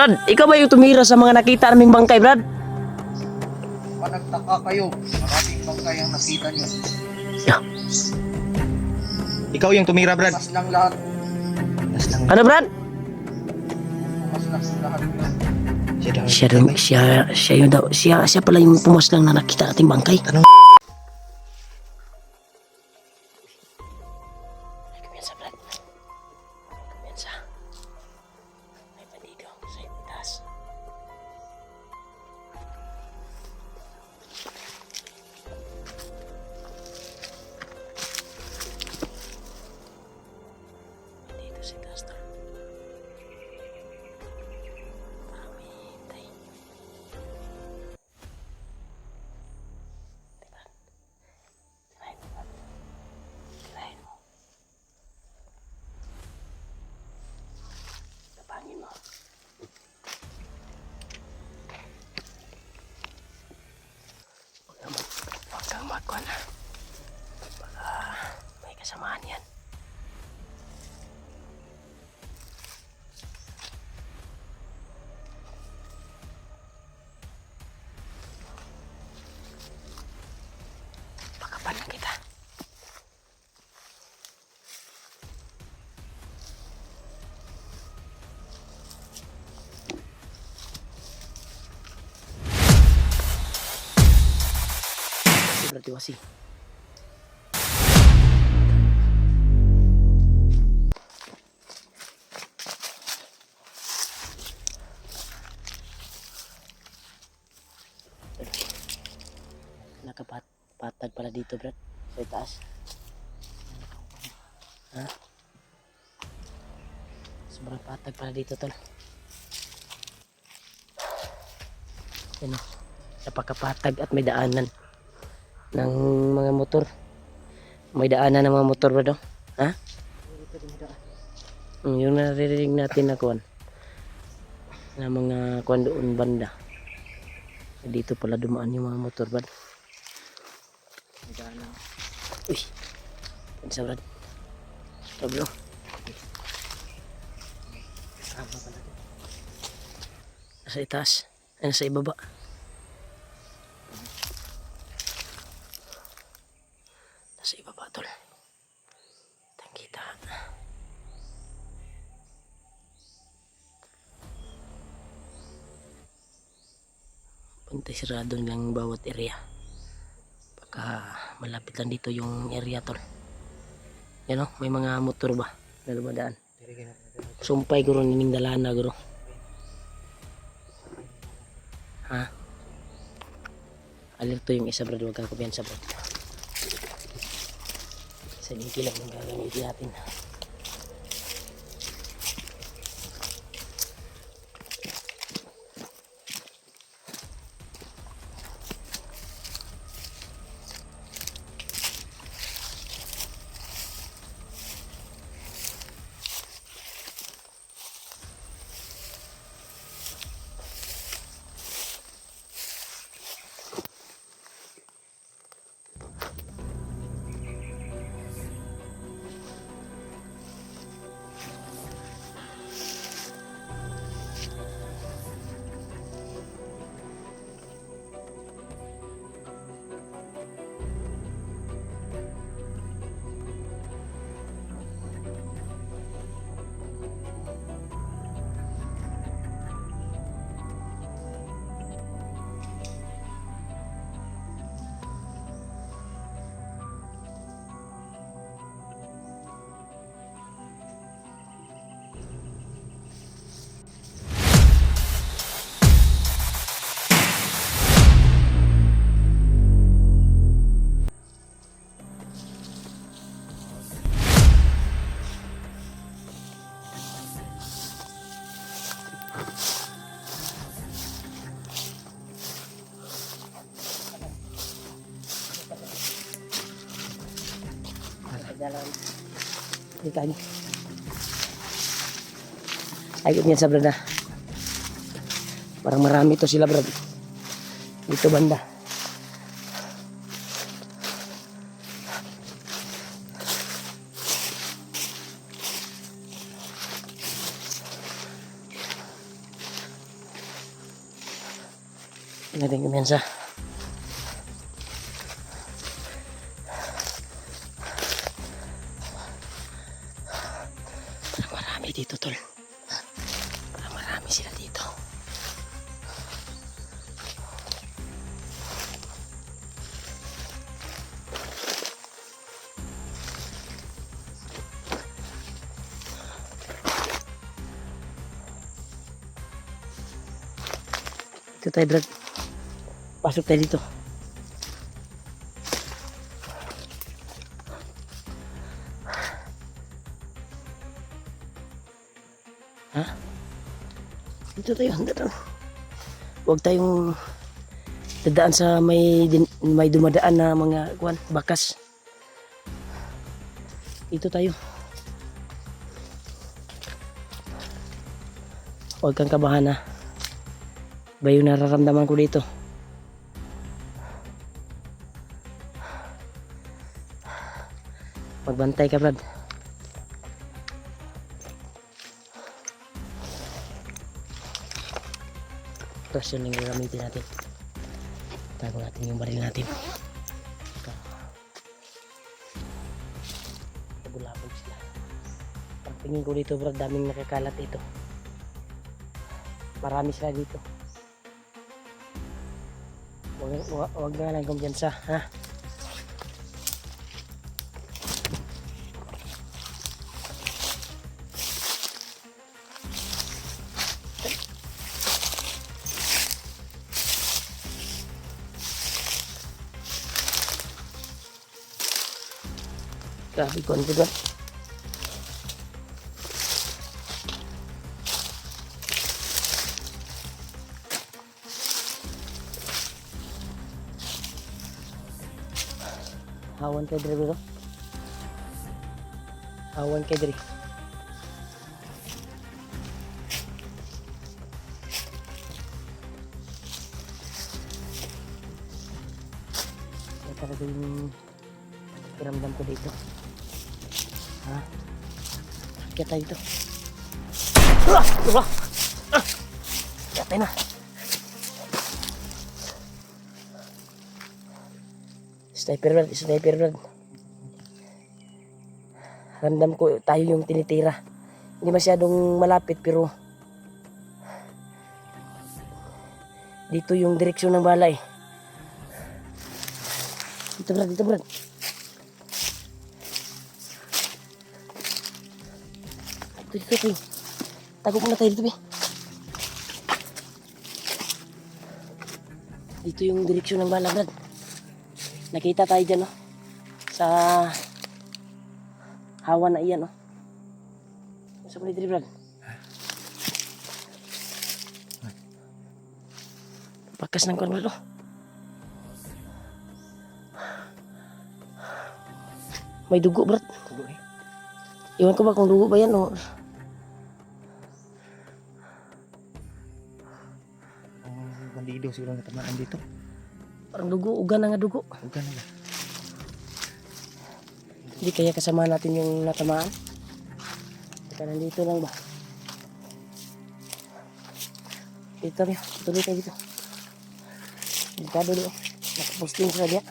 Brad, ikaw ba yung tumira sa mga nakita naming bangkay, Brad? Nagtaka kayo. Maraming bangkay ang nakita nyo. Yeah. Ikaw yung tumira, Brad. Mas lang lahat. Ano, Brad? Mas lang lahat yun. Siya pala yung pumaslang na nakita nating bangkay. Tanong. Kumyansa, Brad. Kumyansa. May bandido sa itaas. Bandido sa itaas, tol. Parang may hintay. Diba? Tirahin mo, Brad. Tirahin mo. Tapangin mo. Huwag kang magkuhan ha. Baka may kasamaan yan. Pakapalan kita. Berarti wasi. Nakapatag pala dito, Brad. Sa itaas. Ha? Sobrang patag pala dito, tol. Yan o. Napakapatag at may daanan ng mga motor. May daanan ng mga motor ba daw? Ha? Yung naririnig natin na kuwan. Na mga kuwan doon banda. Dito pala dumaan yung mga motor, Brad. Uy. Pinsa, Brad. Ito, bro. Nasa itaas. Ay, nasa ibaba. Nasa ibaba, tol. Tangkita. Pantay sarado lang bawat area. Baka malapit lang dito yung area, tol. Yan o, may mga motor ba na lumadaan. Sumpay guro nining dalana guro. Ha? Alerto yung isa, Brad. Huwag kang kumpiyansa, Brad. Sa dito lang ang gagamitin natin. Kita niyo. Ayun yan sa Brad na. Parang marami to sila, Brad. Dito banda. Nating kumyansa. Parang marami dito, tol. Parang marami sila dito. Dito tayo, Brad. Pasok tayo dito. Ha? Dito tayo. Dito. Huwag tayong dadaan sa may dumadaan na mga bakas. Dito tayo. Huwag kang kabahan, ha. Ba yung nararamdaman ko dito? Magbantay ka, Brad. Rasyon yung gagamitin natin. Tago natin yung baril natin. Bulabog sila. Ang tingin ko dito, Brad, daming nakakalat dito. Marami sila dito. Huwag nga lang kumpiyansa, ha? Grabe ko, ano ba? Hawan kay Dre, bro. Hawan kay Dre. Ito talaga yung piramdam ko dito. Ha? Kaya tayo dito. Kaya tayo na. Sniper rod. Ramdam ko tayo yung tinitira. Hindi masyadong malapit pero dito yung direksyon ng bala eh. Dito Brad. Dito. Tago muna tayo dito, be. Dito yung direksyon ng bala, Brad. Nakita tayo dyan, no? Sa hawa na iyan, no? Sa mga dito, Brad. Pakas ng kwan, Brad, no? May dugo, Brad. Dugo eh. Iwan ko ba kung dugo ba yan, o... Bandido siguro na tamaan dito. Parang dugo, ugan na nga dugo. Ugan na ba? Hindi kaya kasama natin yung natamaan. Baka nandito lang ba? Dito rin, tuloy tayo dito. Delikado doon. Nakaposting sa diya.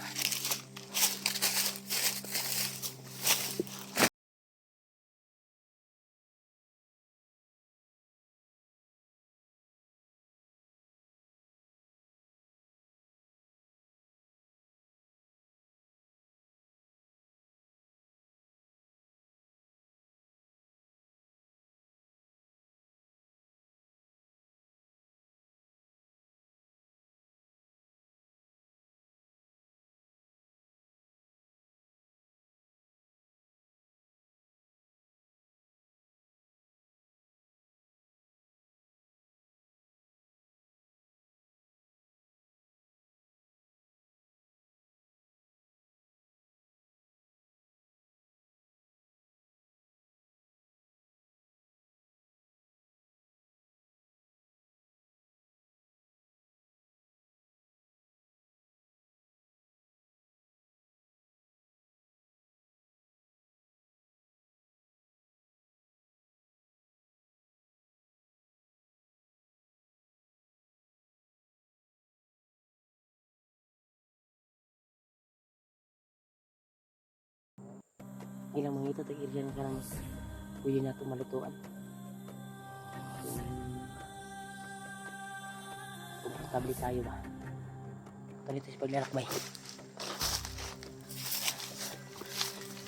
ilang mga ito tag-area na karang pwede na ito malutuan. Komportable tayo ba? Palito sa paglalakbay.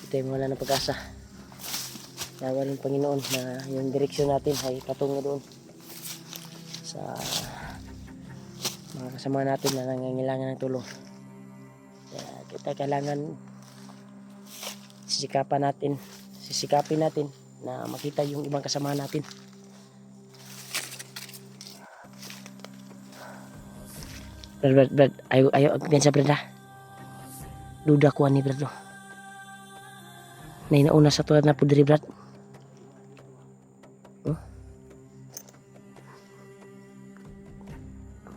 Ito yung wala ng pag-asa. Nawa rin Panginoon na yung direksyon natin ay patungo doon sa mga kasama natin na nangangailangan ng tulong. Kaya kita kailangan sisikapin natin na makita yung ibang kasama natin. Brad, ayaw agpian sa Brad ha. Duda ko ni Brad no. Nauna sa tuwad na po diri Brad.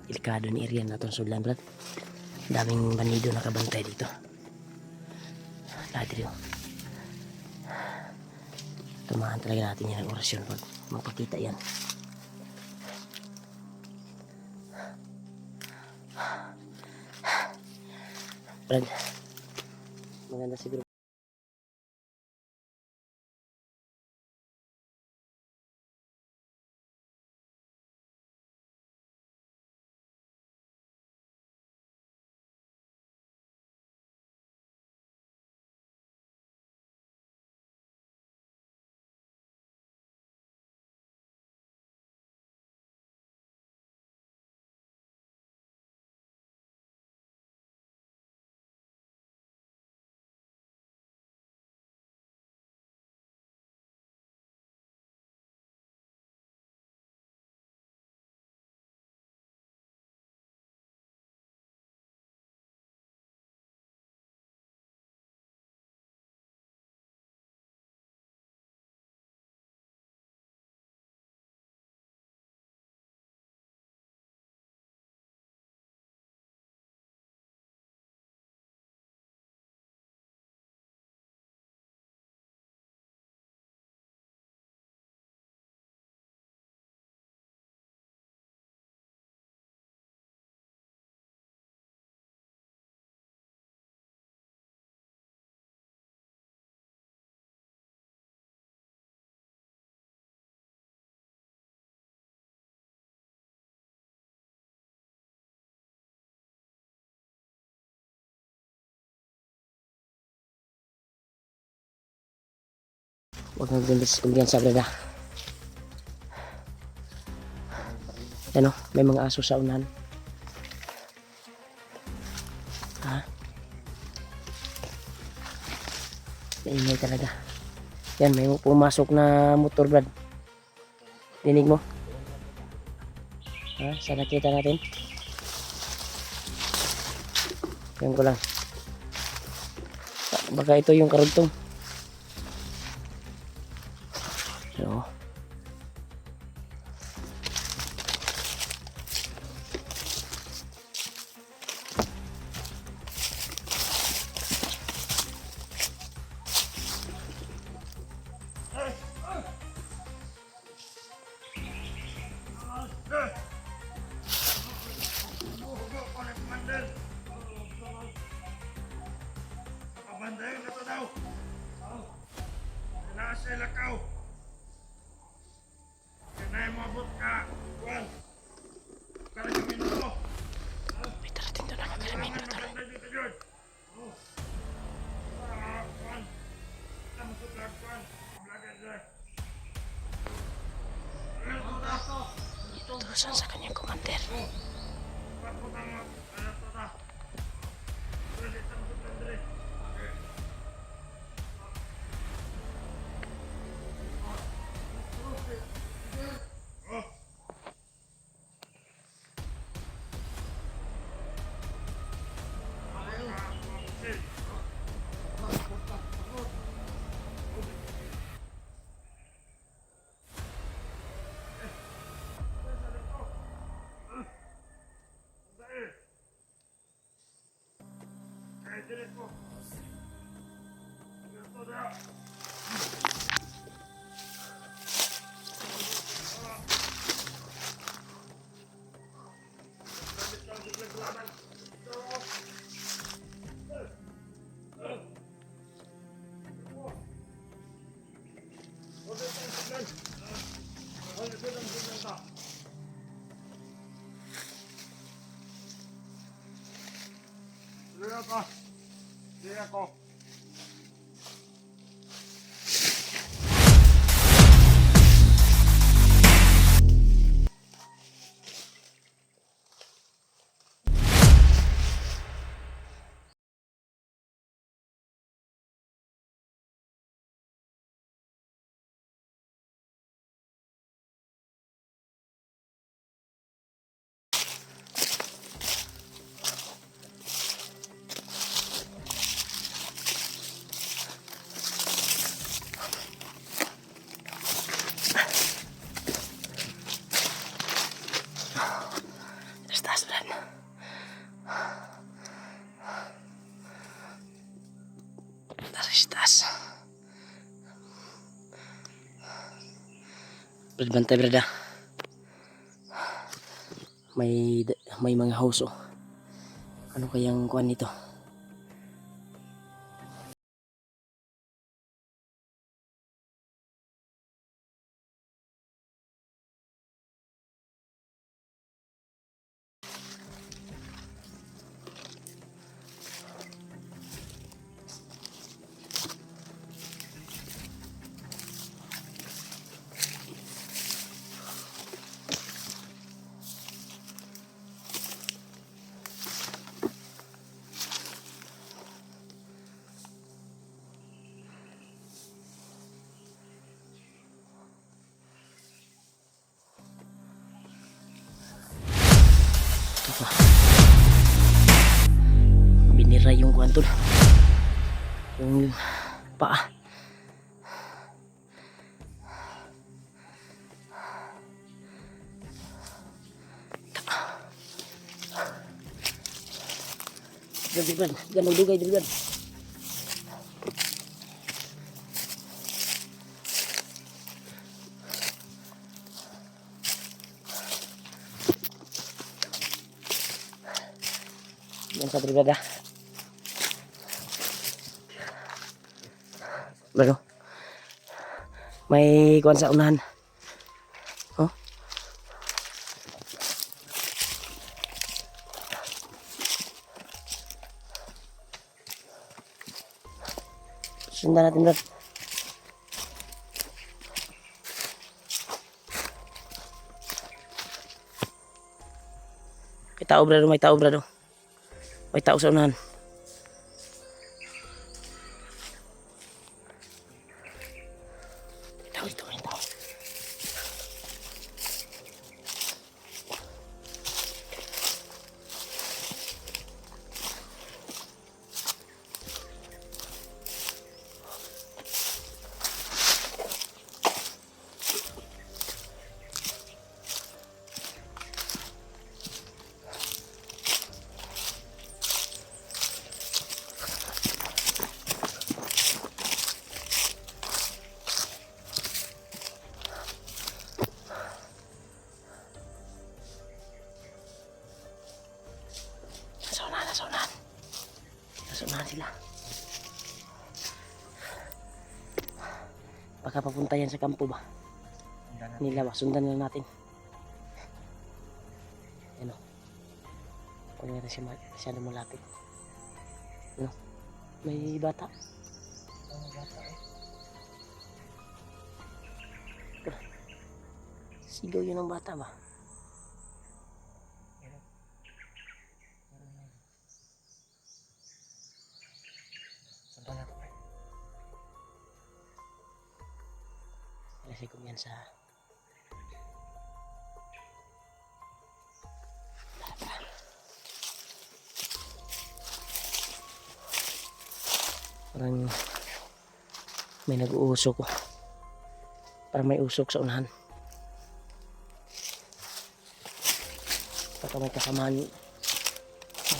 Delikado ni area natin sulan Brad. Daming banido nakabantay dito. Ladri oh. Tumahan talaga natin yan ang orasyon pag magpakita yan. Brad, maganda siguro. Huwag nang kumbiyansa Brad ha. Ano, may mga aso sa unahan. Ha? Naingay talaga. Yan, may pumasok na motor Brad. Dinig mo? Ha? Sana kita natin. Yan ko lang. Baka ito yung karugtong. So, Banday na to daw. Nasa lakaw. Kanay mo abot ka. Juan. Karamin mo. may tarating doon na kami na tara. Banday dito yun. Juan. Tama sa vlog, Juan. Vlogger dyan. Tutusan sa kanyang commander. Ba't mo tama? Ano to na? Pwede tama sa Andre. Dito ka. Dito ako. Taas, Brad. Taas. Brad, bantay, Brad, ah. May mga house, oh. Ano kayang kuan nito? Binira yung kuan tol. Yung paa. Brad, ganun dugay, Brad. Yan sa Brad, ah. Brad, oh. May kuan sa unahan. Oh. Sundan natin, Brad. May tao, Brad. May tao, Brad. May tao sa unahan. May tao. Nasunahan sila. Baka papunta yan sa kampo ba? Nila ba? Sundan na natin. Ano? Huwag na siya masyado malapit. Ano? May bata. Sigaw yun ang bata ba? Kasi kumyansa. Parang may nag-uusok ko. Parang may usok sa unahan. Baka may kasamahan.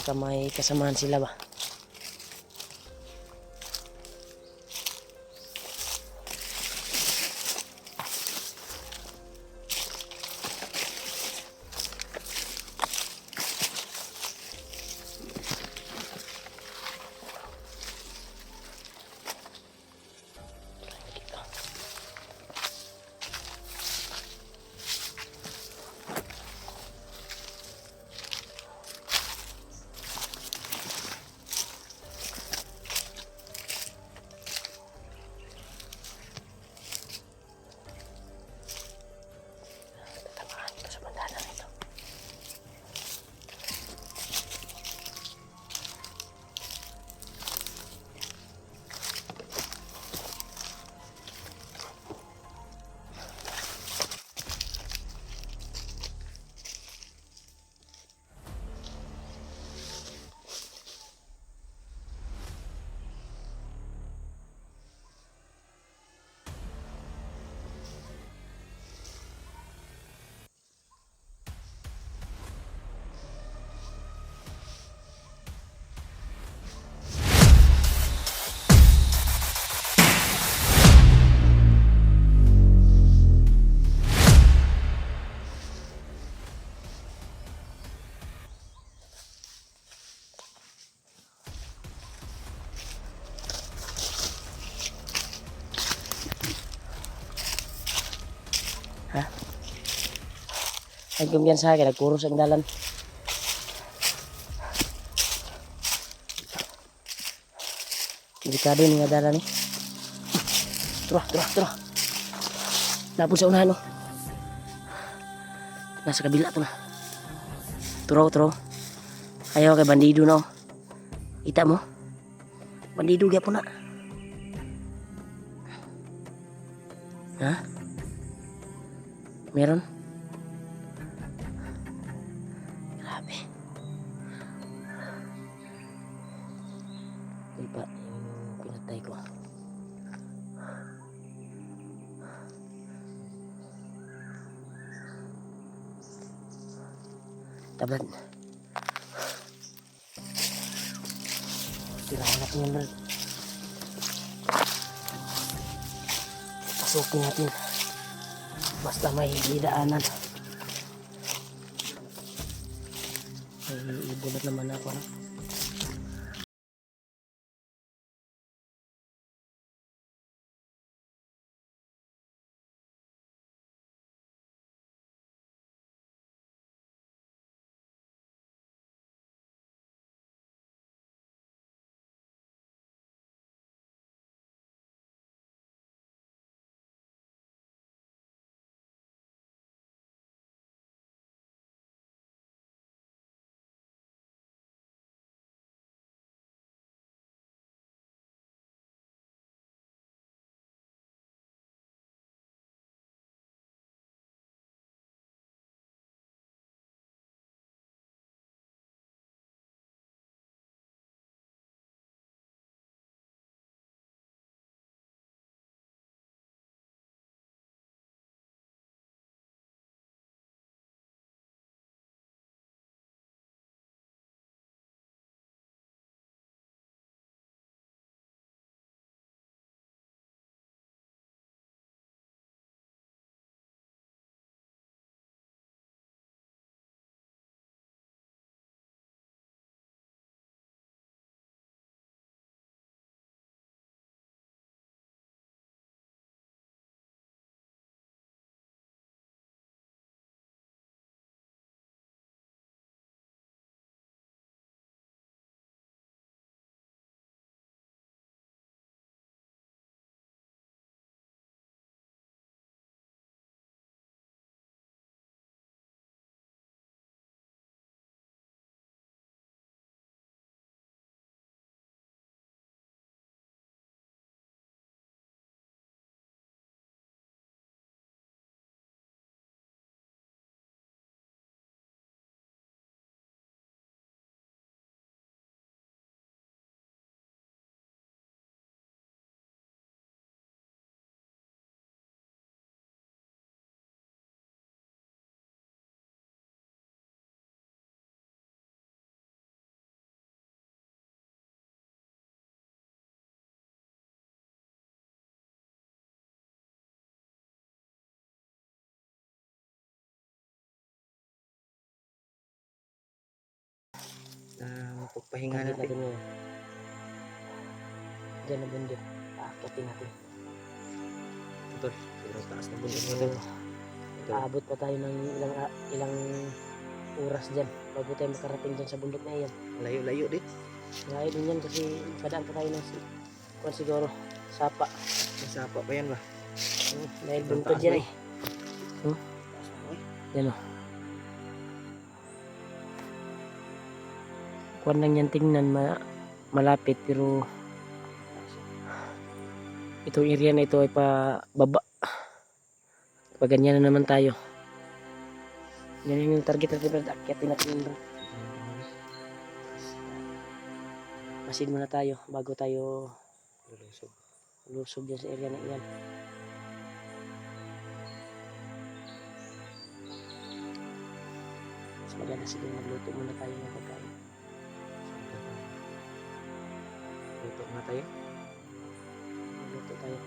Baka may kasamahan sila ba? Ay kumpiyansa kay nagpuros ang dalan. Delikado ni nga dalan eh. Tara. Napon sa unahan no. Nasa kabila to na. Turo. Ayaw kay bandido no. Kita mo? Bandido gyapon na. Ha? Meron? Grabe. Di ba yung pinatay ko? Tabad. Tirahan natin yan, Brad. Pasukin natin. Basta may daanan. May ibulat naman ako. No? Pagpahinga Tangkit natin. natin ngayon. Diyan na bundok. Aakyatin natin. Ito, sobrang taas na bundok So, natin. Ito, aabot pa tayo ng ilang oras dyan bago tayo makarating dyan sa bundok na yan. layo-layo din. Ngayon din yan kasi padaan pa tayo ng kung siguro sapa. May sapa pa yan ba? Dahil Sobrang buntod taas yan na eh. Taas na, eh. Yan o. Kuwan lang yan tingnan malapit pero itong area na ito ay pa baba. Pag ganyan na naman tayo. Yan yung target natin, Brad. Akyatin natin yun, Brad. Masin muna tayo bago tayo Lulusog. lusob dyan sa area na iyan. Mas maganda siguro magluto muna tayo ng pagkain. Luto na tayo. Magluto tayo.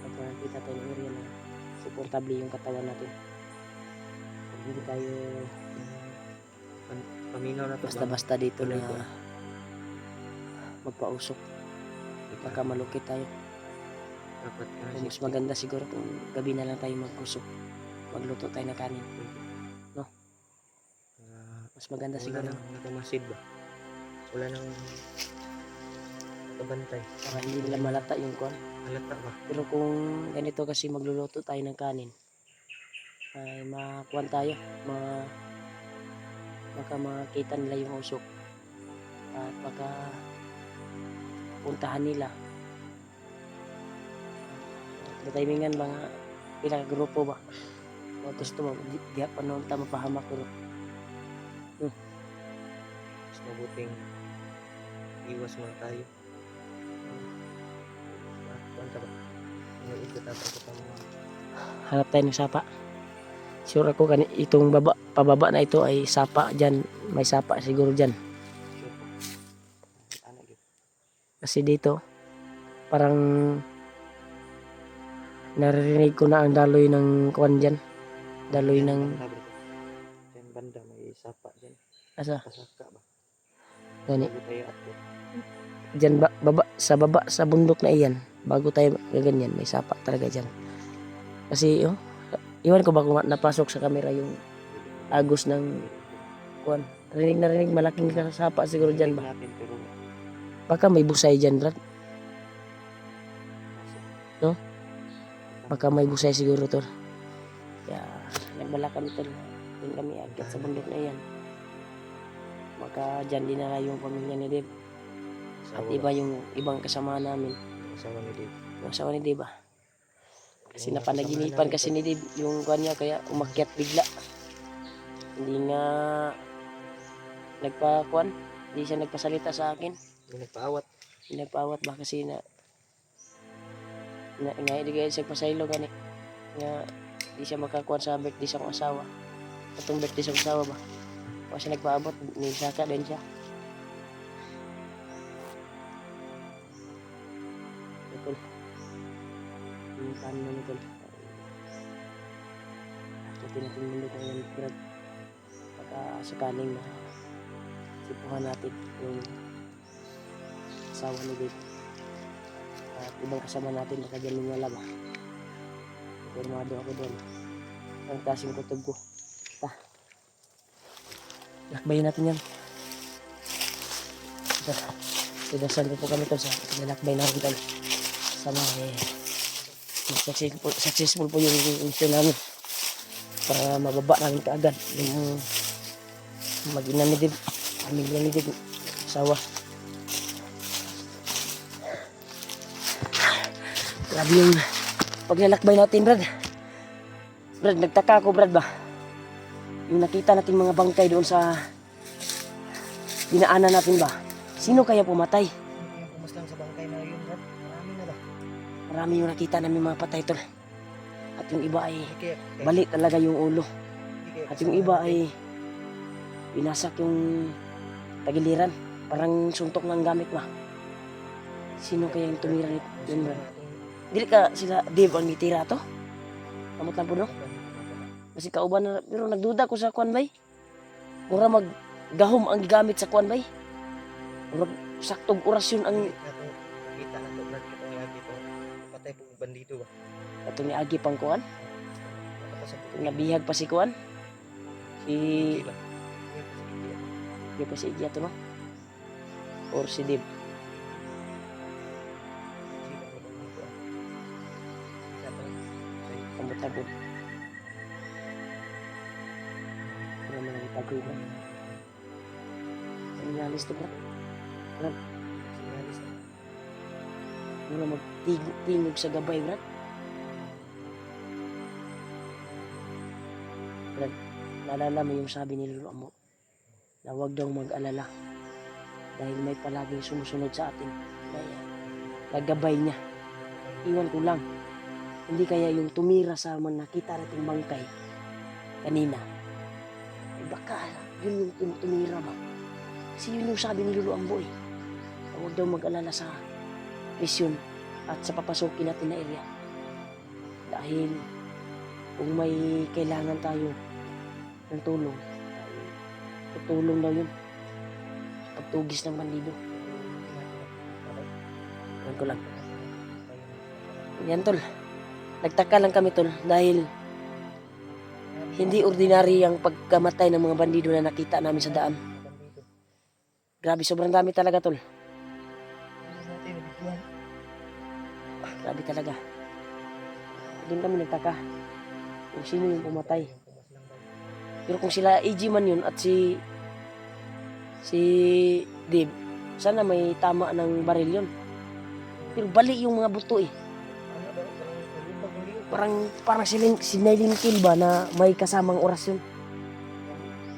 Pag nakita tayo ng area na supportable yung katawan natin. Pag hindi tayo Paminaw na to. basta-basta dito na Tuloy ko. magpausok. Baka malukit tayo. Dapat Kung mas maganda siguro kung gabi na lang tayo magusok. Magluto tayo ng kanin. No? Mas maganda Wala siguro. nang nakamasid ba? Wala nang nakabantay. Para hindi nila malata yung kuwan. Halata ba? Pero kung ganito kasi magluluto tayo ng kanin, ay makuwan tayo. Baka makita nila yung usok. At baka puntahan nila. Matimingan mga ilang grupo ba? O gusto mo, di pa noon ta mapahamak pero Mas mabuting iwas muna tayo. Kuwan ka ba? May ikot ata ko pa mga hanap tayo ng sapa. Sure ako itong pababa na ito ay sapa dyan. May sapa siguro dyan. sure. Anak yun. Kasi dito, parang naririnig ko na ang daloy ng kuwan dyan. Daloy Diyan ng, banda, bro. Diyan banda may sapa dyan. asa, Pasaka ba? gani. Bago tayo akyat. Dyan baba, sa bundok na iyan. Bago tayo gaganyan, may sapa talaga dyan. Kasi, iwan ko ba kung napasok sa camera yung agos ng kuwan. Rinig na rinig, malaking sapa siguro dyan ba? Natin, pero Baka may busay dyan, Brad. No? Baka may busay siguro to. Kaya nagbala kami to. Din kami agad sa bundok na iyan. Baka dyan din na yung pamilya ni Dave. At iba yung ibang kasama namin. Asawa ni Dave. Yung asawa ni Dave. Kasi Yung napanaginipan kasama kasi namin ni Dave yung kanya kaya umakyat bigla. Hindi nga nagpakuan. Hindi siya nagpasalita sa akin. to. Yung nagpaawat. Hindi nagpaawat ba kasi na hindi kaya siya pasaylo gani. Nga di siya makakuan sa birthday sa akong asawa. Katong birthday sa akong asawa ba? Kasi siya nagpaabot, may saka din siya. Ito. Yung kanin na nito. Akitin natin mundo ng yan. Grab. Pagka sakaling na sipuhan natin yung asawa ni Dave. At ibang kasama natin baka dyan yung wala ba. Formado ako doon. Ang taas yung kutob ko. Lakbayin natin yan. Sidasan po kami to sa lakbay natin to. Sana successful po yung mission namin. Para mababa namin kaagad yung mag-ina ni Dib. Pamilya ni Dib. Asawa. Grabe yung paglalakbay natin, Brad. Brad, nagtaka ako, Brad ba? Yung nakita natin mga bangkay doon sa dinaanan natin ba? Sino kaya pumatay? Yung pumaslang sa bangkay na yun, Brad. Marami na ba? Marami yung nakita namin mga patay tol. At yung iba ay Kaya, bali talaga yung ulo. At yung iba ay binasak yung tagiliran. Parang suntok ng gamit ba? Sino kaya yung tumira nito? Yun ba? Dili ka sila Dave ang nitira to? Kamot lang po no? Kasi kauban na, pero nagduda ko sa kuan bay. Mura maggahom ang gamit sa kuan bay. Mura saktog orasyon ang Kita na to, Brad. Kita nga dito. Patay po bandito ba? atong niagi pang kuan. Tapos sa Nabihag pa si kuan. Si ba? di pa si Igya to no? Or si Dave. Kamot lang po. Wala man ang tagoy ba? Sinyalis to bro. Mura magtingog sa gabay bro. Brad, naalala mo yung sabi ni Lolo Amo na huwag daw mag-alala dahil may palaging sumusunod sa atin na nagabay niya. Iwan ko lang, hindi kaya yung tumira sa mga nakita nating bangkay kanina ay baka yun yung tumira ba? Kasi yun yung sabi ni Lolo Ambo eh, na huwag daw mag-alala sa misyon at sa papasukin natin na area dahil kung may kailangan tayo ng tulong ay tutulong daw yun sa pagtugis ng bandido. Yan ko lang. Yan tol, nagtaka lang kami tol dahil Hindi ordinary ang pagkamatay ng mga bandido na nakita namin sa daan. Bandido. Grabe, sobrang dami talaga tol. Hindi natin nabigyan. Grabe talaga. Doon kami nagtaka kung sino yung pumatay. Yung pumaslang daw. Pero kung sila AG man yun at si Dave, sana may tama ng baril yun. Pero bali yung mga buto eh. Ano daw? Parang nalibag yung liyo. Parang sinilingkil ba na may kasamang orasyon.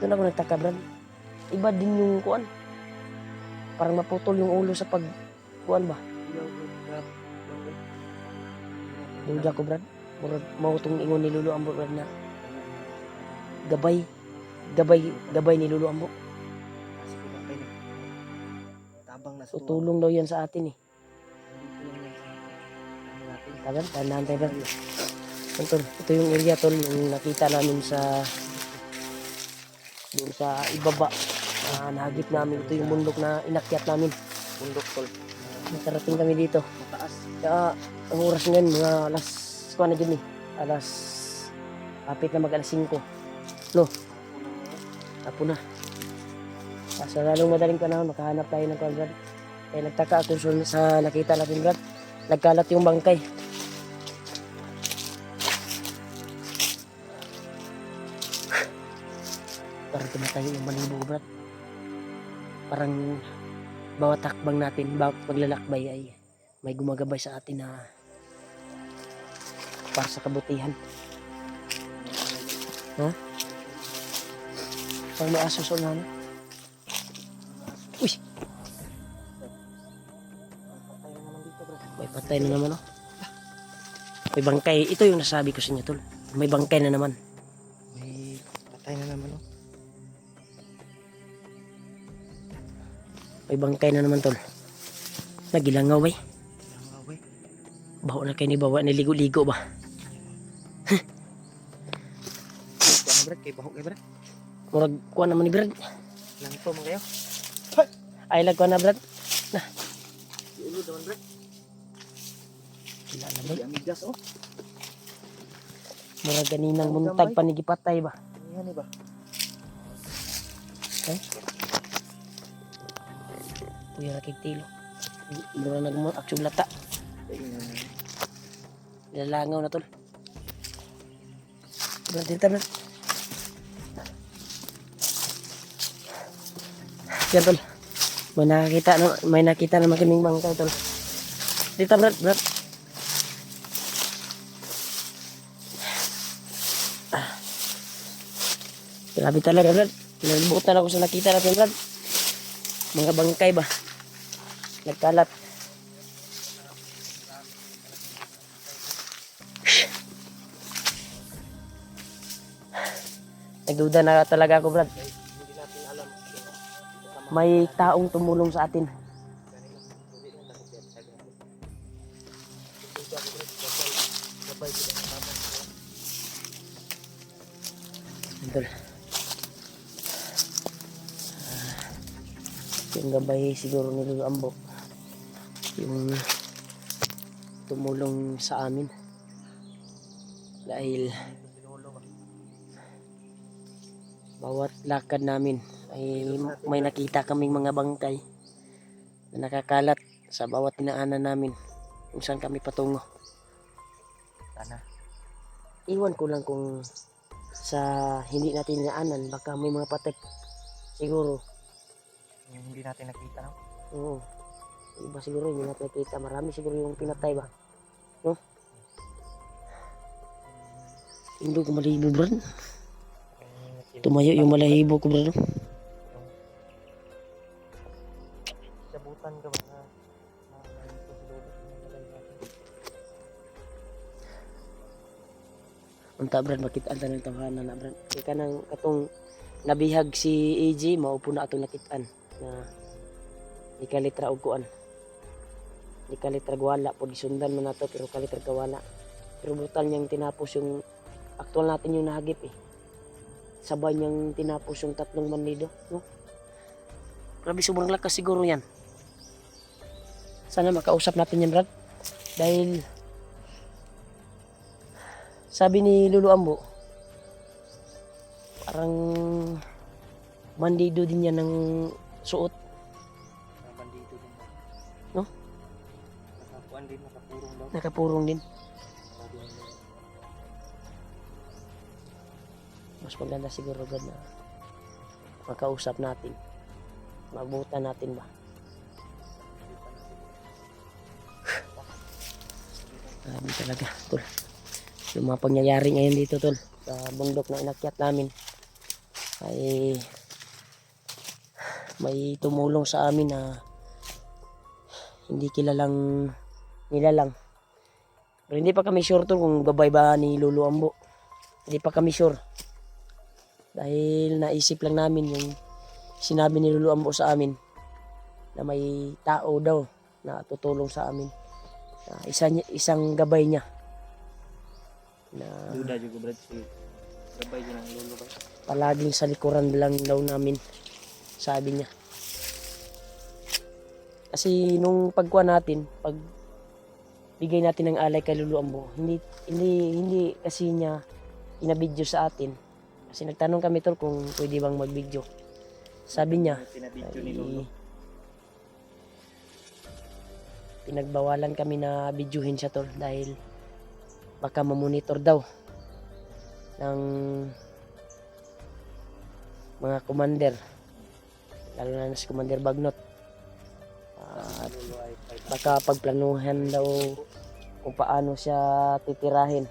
Doon ako nagtaka, Brad. Iba din yung kuan. Parang maputol yung ulo sa kuan ba. Ilaw, grab. Duda ko, Brad. Murag mautong ingon ni Lolo Ambo, Brad, na gabay ni Lolo Ambo. Kasi kumakay na. Tabang na sa tuwa. Tutulong daw yan sa atin eh. Tulong yan sa ano natin. Tagal, tandaan tayo, Brad. Ito yung area, tol, yung nakita namin doon sa ibaba. Nahagip namin. Ito yung bundok na inakyat namin. Bundok tol. Nakarating kami dito. Mataas. Kaya ang oras ngayon, mga alas, kuha na dyan eh. Kapit na mag alas 5. No, tapo na. Sa lalong madaling panahon, makahanap tayo ng kuwan, Brad. Kaya nagtaka ako sa nakita natin, Brad. Nagkalat yung bangkay. Parang tumatayo yung balibo, Brad. Parang bawat takbang natin, bawat paglalakbay ay may gumagabay sa atin na para sa kabutihan. Ha? Pag may aso sa unahan. Uy! Patay na naman dito, bro. May patay na naman, oh. May bangkay. Ito yung nasabi ko sa inyo, tol. May bangkay na naman. May patay na naman, oh. May bangkay na naman, tol. Nagilangaw, bay. Langaw, eh. Baho na kayo ni bawa. Niligo-ligo ba? Kuha na, Brad. Kay bahok, eh, Brad. Murag kuha naman ni Brad. Langto mo kayo. Ay, lag kuha na, Brad. Iulo naman, Brad. Wala na, bay. Amigas, oh. Murag ganinang muntag panigipatay ba? Yan, eh, ba? Okay? Kuya nakikitilo. Mura nag-aksyon lata. Nilalangaw na, tol. Brad, dito, Brad. Yan, tol. May nakita naman kaming bangkay, tol. Dito, Brad, Brad. Grabe talaga, Brad. Nagbuutan ako sa nakita natin, Brad. Mga bangkay ba? Nagkalat. Nagduda na talaga ako, Brad. Hindi natin alam. May taong tumulong sa atin. Gabay sila ng mama. Idol. Yung gabay siguro ni Lolo Ambo. Yung tumulong sa amin. Dahil bawat lakad namin ay may nakita kaming mga bangkay na nakakalat sa bawat dinaanan namin kung saan kami patungo. Sana. Iwan ko lang kung sa hindi natin dinaanan baka may mga patek siguro. Yung hindi natin nakita, no? Oo. Iba siguro hindi natin nakita. Marami siguro yung pinatay ba? No? Hindi ko malibo, Brad. Tumayo yung malahibo ko, Brad. Sabutan ka ba na ito si Lolo? Unta, Brad, makita ng tawanan na, Brad. Ika nang katong nabihag si AJ, maupo na atong nakitaan na di kalitra og kuan. Di kalitra gwala po gisundan man nato pero kalitra kawala. Pero brutal niyang tinapos yung aktual natin yung nahagip eh. Sabay niyang tinapos yung 3 bandido, no? Grabe, sobrang lakas siguro yan. Sana makausap natin yan, Brad. Dahil sabi ni Lolo Ambo, Parang bandido din yan ng suot. Mga bandito din ba? No? Nakakuan din, nakapurong daw. Nakapurong din. Sabi nila. Mas maganda siguro Brad na makausap natin. Mabutan natin ba? Grabe talaga tol. Yung mga pangyayari ngayon dito tol sa bundok na inakyat namin ay may tumulong sa amin na hindi kilalang nilalang. Pero hindi pa kami sure tol kung gabay ba ni Lolo Ambo. Hindi pa kami sure. Dahil naisip lang namin yung sinabi ni Lolo Ambo sa amin na may tao daw na tutulong sa amin. Isang gabay niya na Duda juga Brad si gabay din ang lolo ba? palaging sa likuran lang daw namin, sabi niya. Kasi nung pagkuha natin, pag bigay natin ng alay kay Lolo Ambo, hindi kasi niya inabidyo sa atin. Kasi nagtanong kami tol kung pwede bang magbidyo. Sabi niya, Pinabidyo ni lolo. pinagbawalan kami na bidyuhin siya tol dahil baka mamonitor daw ng mga commander, lalo na si Commander Bagnot. At Lolo ay baka pagplanuhan daw kung paano siya titirahin.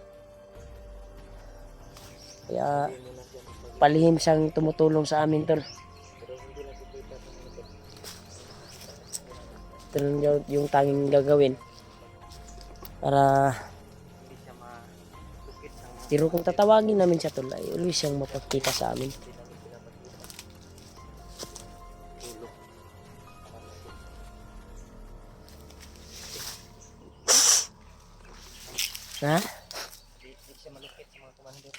Kaya palihim siyang tumutulong sa amin tol. pero hindi nakikita sa mga ito. Ito lang yung tanging gagawin para Hindi siya malukit ng mga pero kung tatawagin namin siya tol ay always siyang mapagkita sa amin. hindi namin pinapakita. Lolo. Ha? Hindi siya malukit sa mga commander.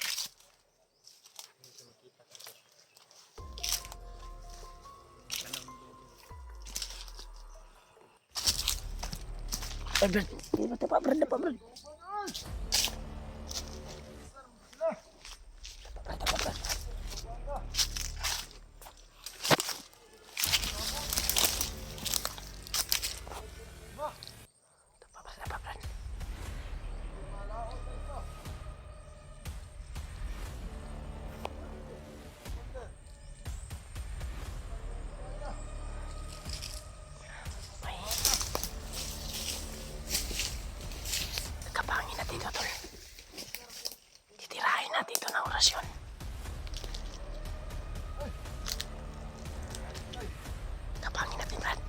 Hindi siya makita kasi. Ay Brad, hindi ba pa Brad? Brad. Kapangin natin ito tol. Titirahin natin ito ng orasyon. Kapangin natin Brad.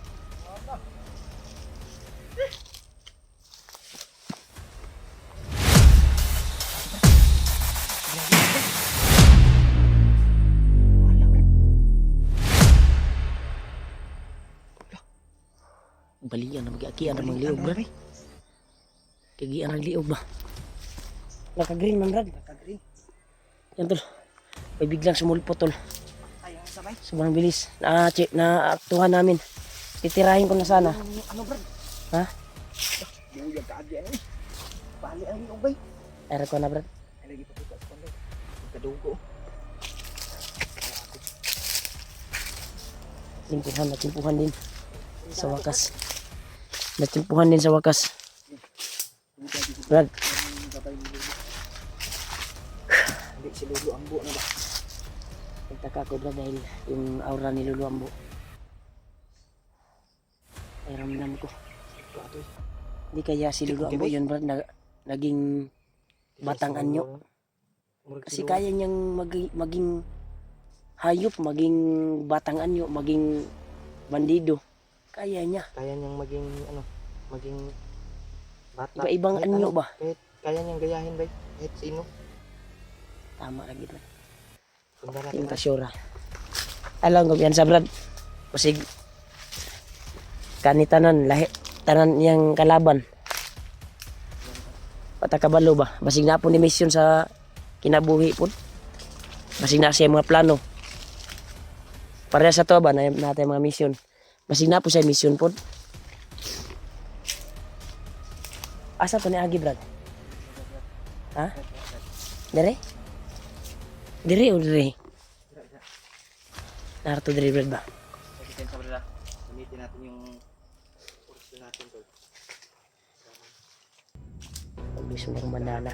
Balian na mag-iakian ng mga liog Brad. Kagian ang liog ba? Naka-green man Brad. Nakagreen. Yan tol. May biglang sumulpot tol. Ayaw sabay. Sobrang bilis. Na-aktuhan namin. Titirahin ko na sana. Ano Brad? Ha? Buyag ka agyan eh. Bali ang ubay. Era ko na Brad. Ay lagi pa kita sa kondo. Kadugo. Natimpuhan din. Sa wakas. Natimpuhan din sa wakas. Brad, Gabay ni lolo. Hindi si lolo ang buo na ba? nagtaka ko Brad dahil yung aura ni Lolo Ambo. Ay ramdam ko. Hindi kaya si Lolo Ambo yun Brad naging batang anyo. Kasi kaya niyang maging hayop, maging batang anyo, maging bandido. Kaya niya. Kaya niyang maging ano, maging bata. Iba-ibang Kahit anyo ano, ba? Kahit kaya niyang gayahin ba? Kahit sino. Tama lagi Brad. Sunda natin Yung kasyura. Alam ko yan sa Brad. Kasi kanitanan, lahi, tanan niyang kalaban. Patakabalo ba? Basig na po ni mission sa kinabuhi po. Basig na siya mga plano. Para sa to ba na natin mga mission. Basig na po siya mission po. Asa to ni Agi Brad? Ha? Dire? Dire o dire? Naruto diri Brad ba? Sabihin sa brad. Gamitin natin yung kurso natin tol. Ang mismo ng manana.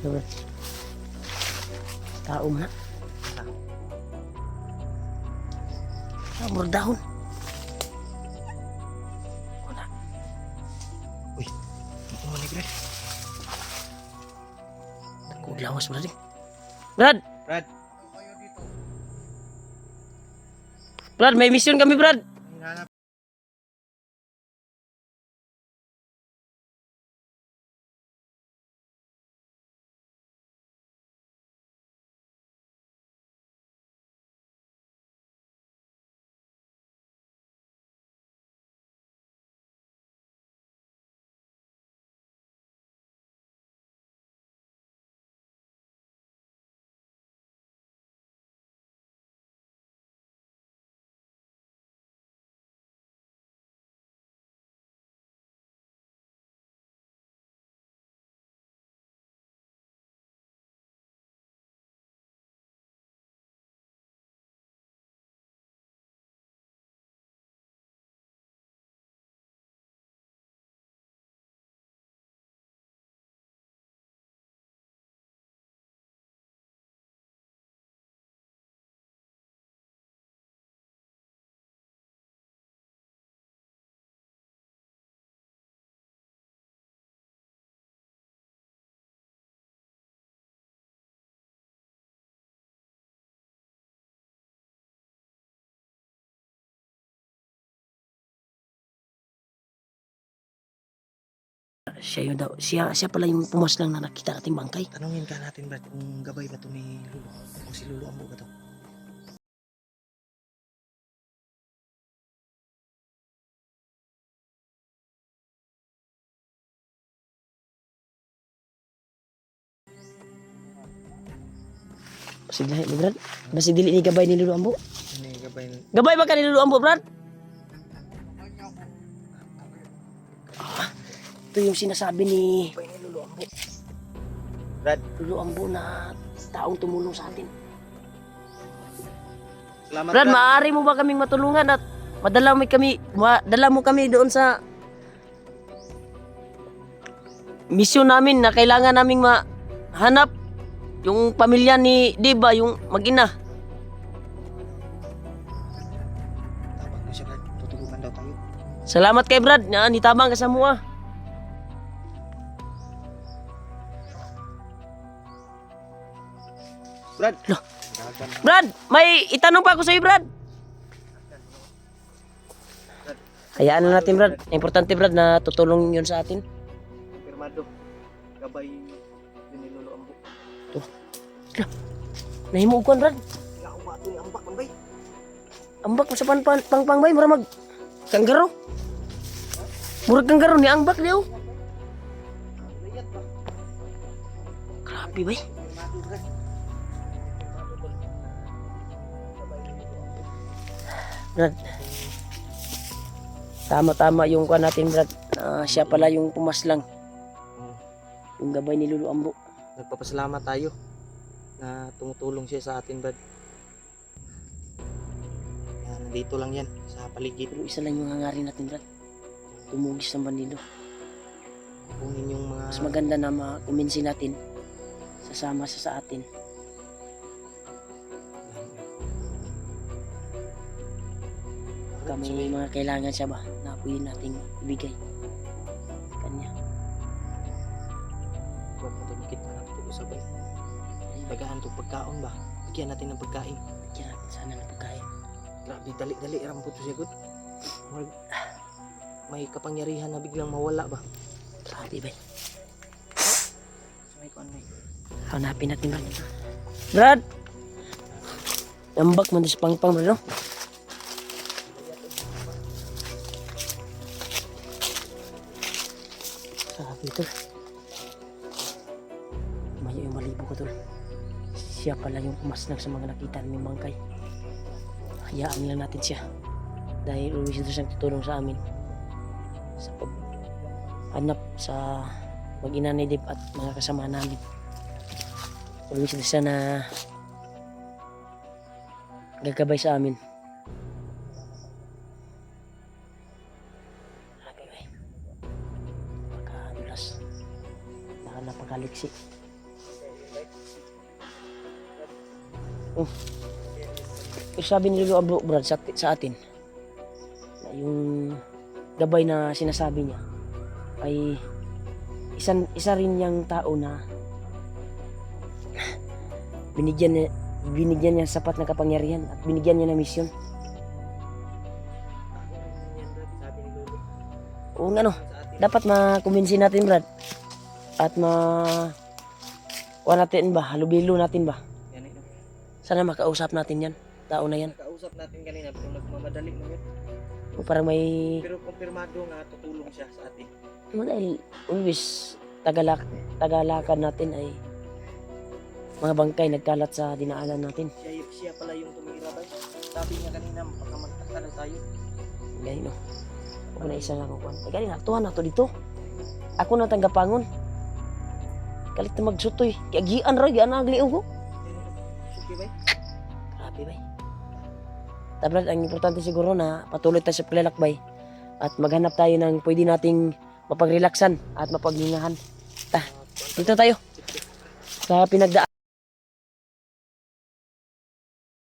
So, tao mo na. Murag dahon. Wala. Uy, ito mo ni Brad. Nagkuglawas Brad. Brad! Brad, Brad, may mission kami Brad. hinahanap. Siya pala yung pumaslang na nakita nating bangkay. Tanungin ka natin Brad kung gabay ba to ni Lulu. Kung si Lulu Ambo ba to. Sige ni Brad. Basi dili ni gabay ni Lulu Ambo. Ano yung gabay ni... Gabay ba ka ni Lulu Ambo Brad? Ito yung sinasabi ni Lulu Ambo. Brad, Lulu Ambo na taong tumulong sa atin. salamat Brad, maaari mo ba kaming matulungan at madala mo kami doon sa misyon namin na kailangan naming mahanap yung pamilya ni Diba, yung mag-ina. Tabang mo siya Brad. Tutulungan daw tayo. Salamat kay Brad, na nitabang ka sa mua. Brad! Loh. Dagan. Brad, may itanong pa ako sa iyo, Brad. Hayaan na natin, Brad. Importante, Brad, na tutulong yun sa atin. Pirmado. Gabay ni Lulu Ambo. Nahimuguan, Brad. Sila ako ba ito ni Ambak man bay? Ambak mo sa pangpangbay, mura mag kanggaro. Murag kanggaro ni ambak niyo. Layat ba? Grabe, bay. Pirmado Brad. Pirmado tol. Gabay ni Lulu Ambo. Brad. Tama-tama yung kuha natin, Brad. Siya pala yung pumaslang. Yung gabay ni Lulu Ambo. Nagpapasalamat tayo na tumutulong siya sa atin Brad. Yan, nandito lang yan sa paligid. Pero isa lang yung hangarin natin, Brad. Tumugis ng bandido. Kunin yung mga... Mas maganda na makuminsi natin. Sasama siya sa atin. Baka may mga kailangan siya ba na pwede nating ibigay kanya. Huwag mo tumikit na natin ito sabay. Bagaan itong pagkaon ba? Bigyan natin ng pagkain. Bigyan natin sana ng pagkain. Grabe, dali-dali rampo to siya good. May kapangyarihan na biglang mawala ba? Grabe ba? May kuan may. Hanapin natin, Brad. Brad! Ambak man sa pangpang, Brad, no? Grabe ito. Mayo yung malibo ko, tol. Siya pala yung pumasnak sa mga nakita ng bangkay. hayaan lang natin siya. Dahil always ito siyang tutulong sa amin. Sa paghanap sa mag-ina ni Dave at mga kasama namin. Always ito siya na gagabay sa amin. Grabe ba? Napakadulas. Napakaliksi. Pero sabi ni Lolo Abro Brad sa atin na yung gabay na sinasabi niya ay isa rin niyang tao na binigyan niya sapat na kapangyarihan at binigyan niya ng misyon. Yan Brad, sabi ni Lolo. O ano, Sa atin. dapat makumbinsin natin Brad at natin ba, halubilo natin ba. Yan ito. Sana makausap natin yan, tao na yan. Nakausap natin kanina pero nagmamadali mo yun. O parang may, Pero kumpirmado nga tutulong siya sa atin. dahil always tagalakan natin ay mga bangkay nagkalat sa dinaanan natin. Siya pala yung tumira ba? Sabi niya kanina baka magtaka daw tayo. Ganyan no. Ako na isa lang ako. Galing naktuhan na to dito. Ako na tanggapangon. Kalit na magsutoy. Kaya gian ra, gian ang agliw ko. Suki ba? Grabe bay. Tablat, ang importante siguro na patuloy tayo sa paglalakbay at maghanap tayo ng pwede nating mapagrelaksan at mapaglingahan. Dito tayo sa pinagdaan.